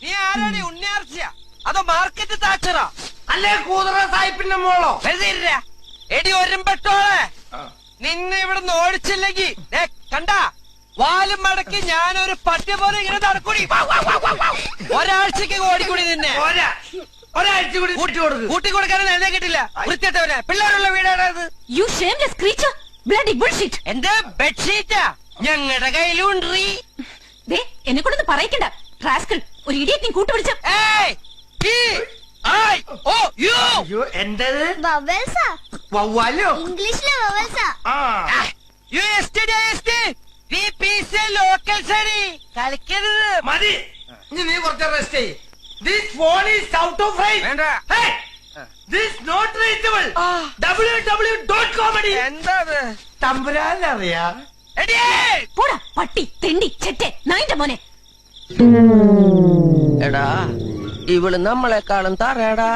നീ ആരാടി ഉണ്ണിയാർച്ച അതോ മാർക്കറ്റ് താച്ചറാ അല്ലേ കൂതറ സായിപ്പിന്റെ മോളോ? വെറുതെ എടി ഒരുമ്പെട്ടോളെ നിന്നെ ഇവിടുന്ന് ഓടിച്ചില്ലെങ്കി കണ്ടാ വാലും മടക്കി ഞാനൊരു പട്ടി പോലെ ഇങ്ങനെ നടക്കൂടി. ഒരാഴ്ചക്ക് ഓടിക്കൂടി നിന്നെ. ഒരാഴ്ച കൂടി കൂട്ടി കൊടുക്കാനും എന്നെ കിട്ടില്ല. വൃത്തിയിട്ടവനെ പിള്ളേരുള്ള വീടാണത്. You shameless creature! Bloody bullshit! എന്റെ ബെഡ്ഷീറ്റാ ഞങ്ങളുടെ കയ്യിലുണ്ട്. ദേ എന്നെ കൊണ്ടൊന്നും പറയിക്കണ്ട. റാസ്കൽ, ഒരു ഇഡിയറ്റ് നീ കൂട്ടുപിടിച്ച. എന്റേത് വവ്വൽസാ വവ്വാലോ? ഇംഗ്ലീഷിലെ വവ്വൽസാ. കളിക്കരുത്. മതി, നീ കുറച്ച് റെസ്റ്റ് ചെയ്യ്. This phone is out of range. വേണ്ട. Hey, this not reachable. www.comedy. എന്താ തമ്പുരാനറിയാ? പോടാ പട്ടി തെണ്ടി ചെറ്റെ നായിന്റെ മോനെ. എടാ ഇവള് നമ്മളെക്കാളും തറയടാ.